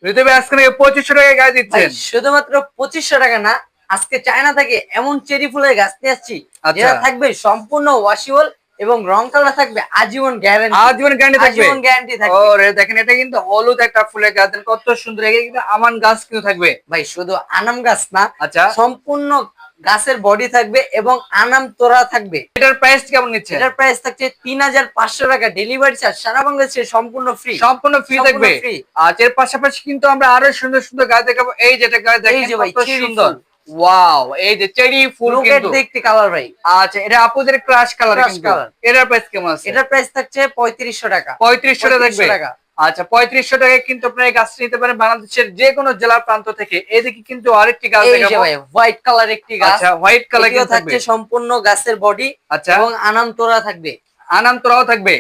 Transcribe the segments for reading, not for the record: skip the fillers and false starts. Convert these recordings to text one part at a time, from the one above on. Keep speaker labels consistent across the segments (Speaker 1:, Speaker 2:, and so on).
Speaker 1: ঋতু ভাই আজকে নাকি 2500 টাকায় গাছ
Speaker 2: ভাই
Speaker 1: দিচ্ছেন।
Speaker 2: শুধুমাত্র 2500 টাকা না, আজকে চায়না থেকে এমন চেরি ফুলের গাছ নিয়ে আসছি
Speaker 1: আচ্ছা,
Speaker 2: যেটা থাকবে সম্পূর্ণ ওয়াশেবল এবং রং কালার থাকবে আজীবন গ্যারান্টি।
Speaker 1: আজীবন গ্যারান্টি থাকবে।
Speaker 2: আজীবন গ্যারান্টি থাকবে।
Speaker 1: ওরে দেখেন এটা কিন্তু হলুদ একটা ফুলের গাছ, দেখেন কত সুন্দর, এটা কিন্তু আমান গাছ কিন্তু থাকবে।
Speaker 2: ভাই শুধু আনাম গাছ না,
Speaker 1: আচ্ছা,
Speaker 2: সম্পূর্ণ গাছের বডি থাকবে এবং আনাম তোড়া থাকবে।
Speaker 1: এটার প্রাইস কেমন নিচ্ছেন?
Speaker 2: এটার প্রাইস থাকছে 3500 টাকা, ডেলিভারি চার্জ সারা বাংলাদেশে সম্পূর্ণ ফ্রি।
Speaker 1: সম্পূর্ণ ফ্রি
Speaker 2: সম্পূর্ণ
Speaker 1: থাকবে।
Speaker 2: ফ্রি।
Speaker 1: আর এর পাশাপাশি কিন্তু আমরা আরো সুন্দর সুন্দর গাছ দেখাবো। এই যেটা গাছ
Speaker 2: এই
Speaker 1: দেখেন
Speaker 2: যে ভাই
Speaker 1: কত
Speaker 2: চেরি
Speaker 1: সুন্দর।
Speaker 2: ফুল,
Speaker 1: ওয়াও, এই যে চেরি ফুল
Speaker 2: লোক এট
Speaker 1: কিন্তু।
Speaker 2: দেখতে কালার ভাই,
Speaker 1: আচ্ছা, এটা আপুদের ক্রাশ কালার
Speaker 2: ক্রাশ
Speaker 1: কিন্তু।
Speaker 2: কালার।
Speaker 1: এটার প্রাইস কেমন আছে?
Speaker 2: এটার প্রাইস থাকছে 3500 টাকা।
Speaker 1: 3500 টাকা
Speaker 2: 3500
Speaker 1: থাকবে।
Speaker 2: টাকা।
Speaker 1: আচ্ছা, 3500 টাকায় কিন্তু আপনারা এই গাছটা নিতে পারেন বাংলাদেশের যে কোনো জেলা প্রান্ত থেকে। এদিকে কিন্তু আরেকটি গাছ
Speaker 2: এই যে
Speaker 1: দেখাবো।
Speaker 2: ভাই হোয়াইট কালার একটি গাছ,
Speaker 1: আচ্ছা, হোয়াইট কালার
Speaker 2: এটিও
Speaker 1: কিন্তু থাকবে।
Speaker 2: থাকছে সম্পূর্ণ গাছের বডি
Speaker 1: আচ্ছা,
Speaker 2: এবং আনাম তোড়া থাকবে।
Speaker 1: আনাম তোরাও থাকবে।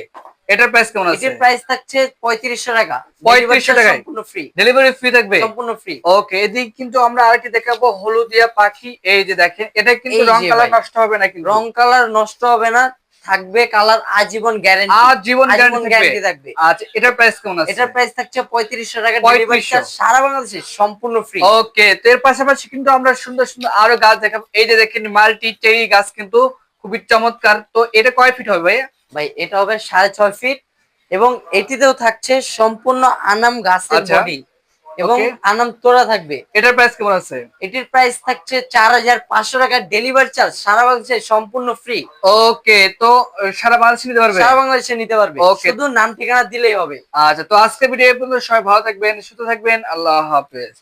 Speaker 1: এটার প্রাইস কেমন আছে?
Speaker 2: এটির প্রাইস থাকছে 3500 টাকা।
Speaker 1: 3500 টাকায়
Speaker 2: সম্পূর্ণ ফ্রি।
Speaker 1: ডেলিভারি ফ্রি থাকবে।
Speaker 2: সম্পূর্ণ ফ্রি।
Speaker 1: ওকে, এদিকে কিন্তু আমরা আরেকটি দেখাবো হলুদিয়া পাখি। এই যে দেখেন, এটা কিন্তু
Speaker 2: এই
Speaker 1: রং
Speaker 2: যে
Speaker 1: কালার
Speaker 2: ভাই
Speaker 1: নষ্ট হবে না কিন্তু।
Speaker 2: রং কালার নষ্ট হবে না, থাকবে কালার আজীবন গ্যারান্টি।
Speaker 1: আর জীবন
Speaker 2: আজীবন
Speaker 1: গ্যারান্টি
Speaker 2: গ্যারান্টি
Speaker 1: থাকবে।
Speaker 2: থাকবে।
Speaker 1: আচ্ছা, এটার প্রাইস কেমন আছে?
Speaker 2: এটার প্রাইস থাকছে 3500 টাকা, ডেলিভারি
Speaker 1: 3500।
Speaker 2: চার্জ সারা বাংলাদেশে সম্পূর্ণ ফ্রি।
Speaker 1: ওকে, তো এর পাশাপাশি কিন্তু আমরা সুন্দর সুন্দর আরো গাছ দেখাবো। এই যে দেখেন মাল্টি চেরি গাছ কিন্তু খুবই চমৎকার। তো এটা কয় ফিট হবে ভাইয়া?
Speaker 2: ভাই এটা হবে 6.5 ফিট এবং এটিতেও থাকছে সম্পূর্ণ আনাম গাছের
Speaker 1: আচ্ছা,
Speaker 2: বডি এবং
Speaker 1: ওকে,
Speaker 2: আনাম তোড়া থাকবে।
Speaker 1: এটার প্রাইস কেমন আছে?
Speaker 2: এটির প্রাইস থাকছে 4500 টাকা, ডেলিভারি চার্জ সারা বাংলাদেশে সম্পূর্ণ ফ্রি।
Speaker 1: ওকে, তো সারা বাংলাদেশ নিতে পারবে।
Speaker 2: সারা বাংলাদেশে নিতে পারবে,
Speaker 1: ওকে,
Speaker 2: শুধু নাম ঠিকানা দিলেই হবে।
Speaker 1: আচ্ছা, তো আজকে ভিডিও এই পর্যন্ত। সবাই ভালো থাকবেন, সুস্থ থাকবেন। আল্লাহ হাফেজ।